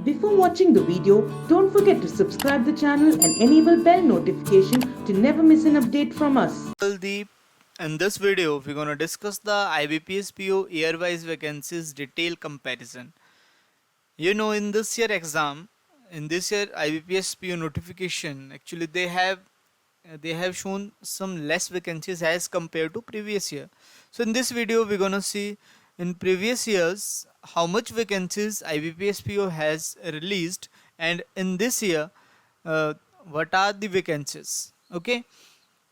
Before watching the video, don't forget to subscribe the channel and enable bell notification to never miss an update from us. Deep. In this video, we're going to discuss the IBPS PO year-wise vacancies detail comparison. In this year exam, in this year IBPS PO notification, actually they have shown some less vacancies as compared to previous year. So in this video, we're going to see in previous years how much vacancies IBPS PO has released, and in this year, uh, what are the vacancies. Okay.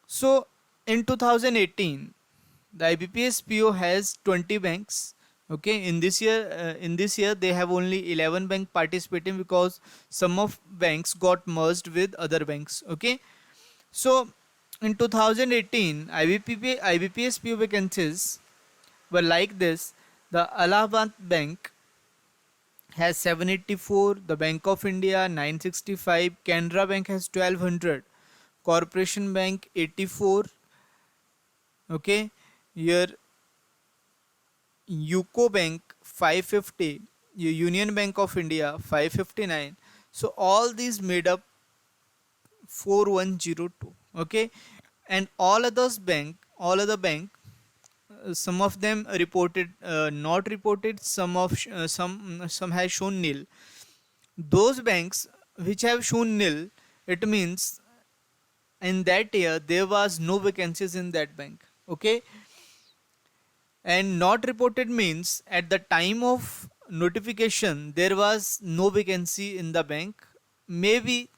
So in 2018, the IBPS PO has 20 banks. Okay, in this year they have only 11 bank participating because some of banks got merged with other banks. Okay, so in 2018, IBPS PO vacancies were like this: the Allahabad Bank has 784, the Bank of India 965, Canara Bank has 1200, Corporation Bank 84. Okay, your UCO Bank 550, your Union Bank of India 559. So all these made up 4102. Okay, and all other bank, some of them reported, not reported. Some has shown nil. Those banks which have shown nil, it means in that year there was no vacancies in that bank. Okay, and not reported means at the time of notification there was no vacancy in the bank. Maybe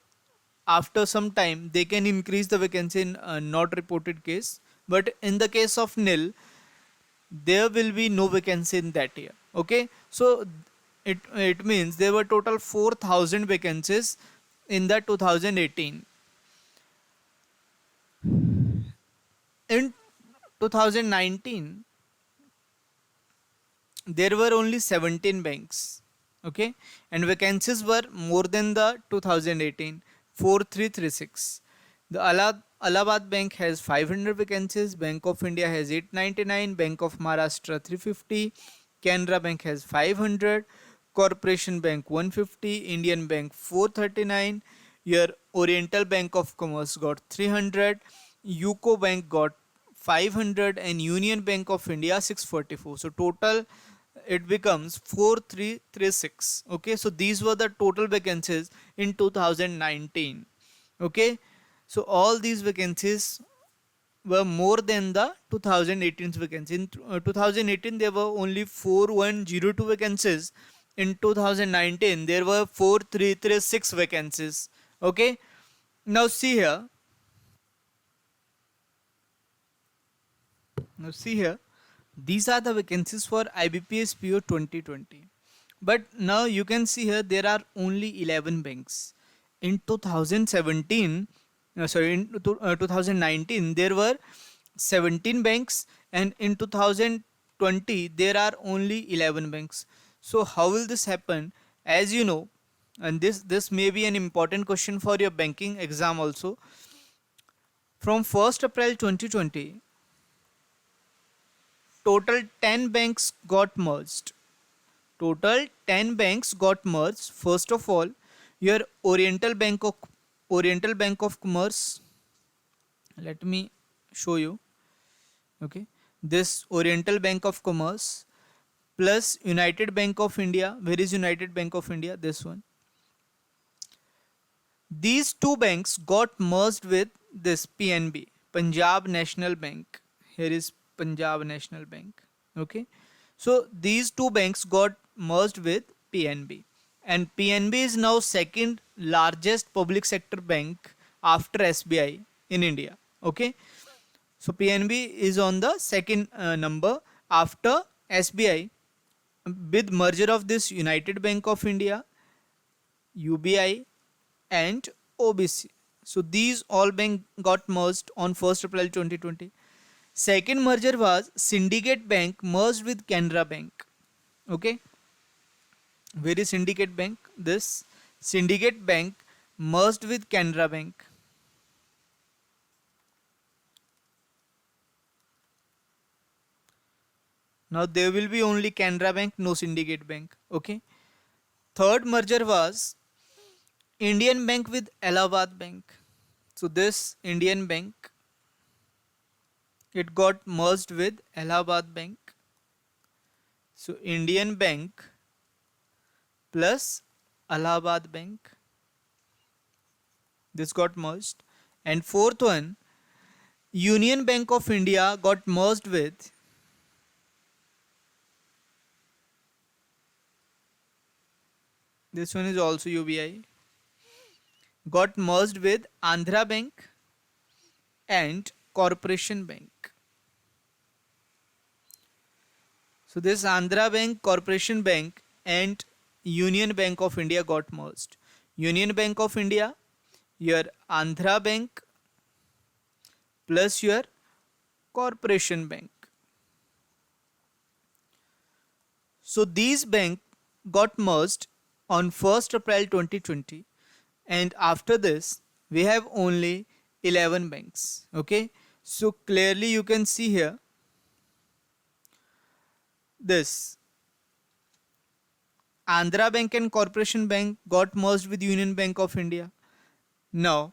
after some time they can increase the vacancy in not reported case, but in the case of nil there will be no vacancy in that year. Okay, so it means there were total 4000 vacancies in the 2018. In 2019 there were only 17 banks. Okay, and vacancies were more than the 2018, 4336. The Allahabad Bank has 500 vacancies, Bank of India has 899, Bank of Maharashtra 350, Canara Bank has 500, Corporation Bank 150, Indian Bank 439, your Oriental Bank of Commerce got 300, UCO Bank got 500, and Union Bank of India 644. So total it becomes 4336. Okay, so these were the total vacancies in 2019. Okay, so all these vacancies were more than the 2018 vacancy. In 2018 there were only 4102 vacancies. In 2019 there were 4336 vacancies. Okay, now see here, these are the vacancies for IBPS PO 2020. But now you can see here there are only 11 banks. In 2017, in 2019 there were 17 banks, and in 2020 there are only 11 banks. So how will this happen? As you know, and this may be an important question for your banking exam also. From 1st April 2020, total 10 banks got merged. Total 10 banks got merged. First of all, your Oriental Bank of Commerce. Let me show you. Okay, this Oriental Bank of Commerce plus United Bank of India. Where is United Bank of India? This one. These two banks got merged with this PNB, Punjab National Bank. Here is Punjab National Bank. Okay, so these two banks got merged with PNB, and PNB is now second largest public sector bank after SBI in India. Okay, so PNB is on the second number after SBI, with merger of this United Bank of India, UBI, and OBC. So these all bank got merged on 1st April 2020. Second merger was Syndicate Bank merged with Canara Bank. Okay, where is Syndicate Bank? This Syndicate Bank merged with Canara Bank. Now there will be only Canara Bank, no Syndicate Bank. Okay, third merger was Indian Bank with Allahabad Bank. So this Indian Bank, it got merged with Allahabad Bank. So Indian Bank plus Allahabad Bank, this got merged. And fourth one, Union Bank of India got merged with this one is also UBI, got merged with Andhra Bank and Corporation Bank. So this Andhra Bank, Corporation Bank and Union Bank of India got merged. Union Bank of India, your Andhra Bank plus your Corporation Bank. So these banks got merged on 1st April 2020, and after this we have only 11 banks. Okay, so clearly you can see here this Andhra Bank and Corporation Bank got merged with Union Bank of India. Now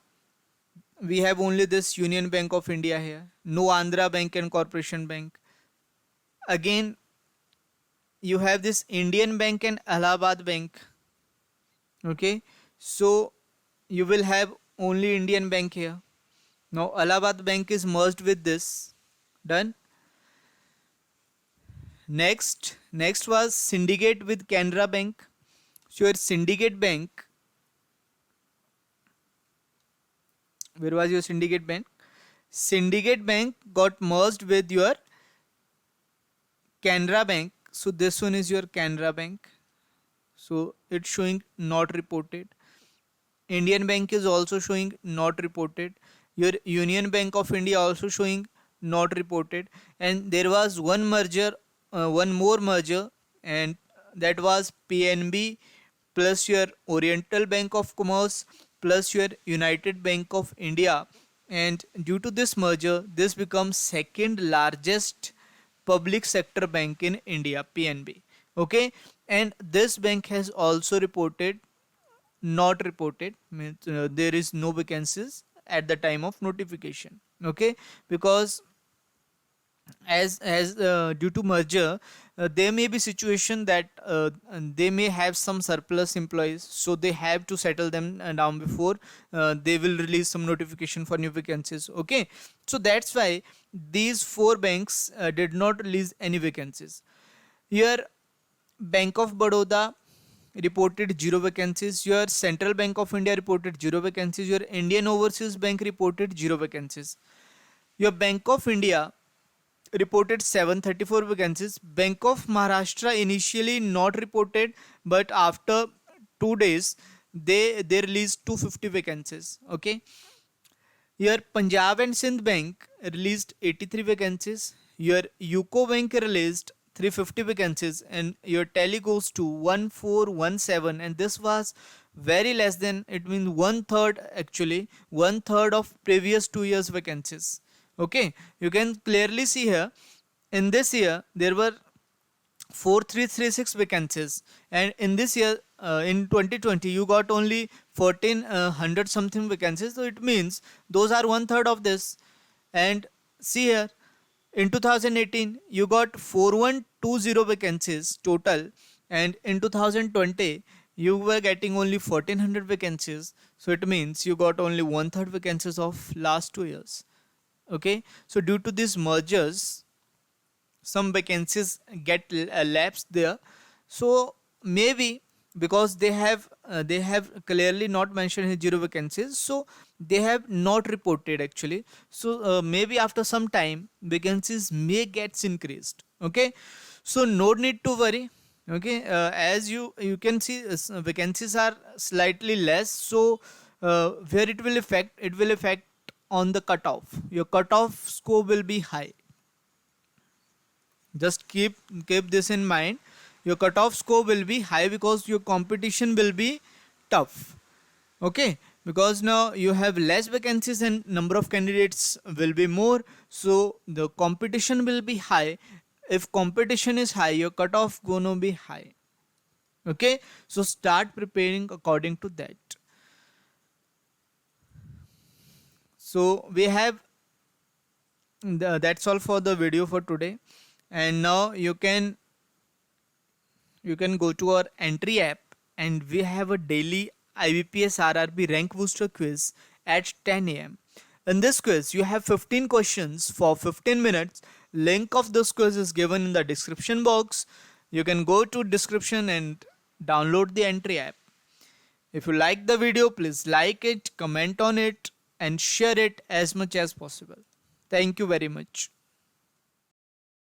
we have only this Union Bank of India here, no Andhra Bank and Corporation Bank. Again you have this Indian Bank and Allahabad Bank. Okay, so you will have only Indian Bank here. Now Allahabad Bank is merged with this. Done. Next was Syndicate with Canara Bank. So your Syndicate Bank, where was your Syndicate Bank? Syndicate Bank got merged with your Canara Bank. So this one is your Canara Bank. So it's showing not reported. Indian Bank is also showing not reported. Your Union Bank of India also showing not reported. And there was one more merger, and that was PNB plus your Oriental Bank of Commerce plus your United Bank of India. And due to this merger, this becomes second largest public sector bank in India, PNB. Okay, and this bank has also reported not reported, means there is no vacancies at the time of notification. Okay, because as due to merger, there may be situation that they may have some surplus employees, so they have to settle them down before they will release some notification for new vacancies. Okay, so that's why these four banks did not release any vacancies. Here Bank of Baroda reported 0 vacancies, your Central Bank of India reported 0 vacancies, your Indian Overseas Bank reported 0 vacancies, your Bank of India reported 734 vacancies. Bank of Maharashtra initially not reported, but after 2 days they released 250 vacancies. Okay, your Punjab and Sindh Bank released 83 vacancies, your UCO Bank released 350 vacancies, and your tally goes to 1417, and this was very less than, it means one third, actually one third of previous 2 years vacancies. Okay, you can clearly see here in this year there were 4336 vacancies, and in this year in 2020 you got only 1400 something vacancies. So it means those are one third of this. And see here, in 2018 you got 4120 vacancies total, and in 2020 you were getting only 1400 vacancies. So it means you got only one third vacancies of last 2 years. Okay, so due to these mergers some vacancies get lapsed there. So maybe because they have clearly not mentioned 0 vacancies, so they have not reported actually. So maybe after some time vacancies may get increased. Okay, so no need to worry. Okay, as you can see vacancies are slightly less. So where it will affect on the cutoff. Your cutoff score will be high. Just keep this in mind. Your cutoff score will be high because your competition will be tough. Okay, because now you have less vacancies and number of candidates will be more, so the competition will be high. If competition is high, your cutoff gonna be high. Okay, so start preparing according to that. So we have that's all for the video for today, and now you can go to our entry app, and we have a daily IBPS RRB rank booster quiz at 10 a.m. In this quiz, you have 15 questions for 15 minutes. Link of this quiz is given in the description box. You can go to description and download the entry app. If you like the video, please like it, comment on it, and share it as much as possible. Thank you very much.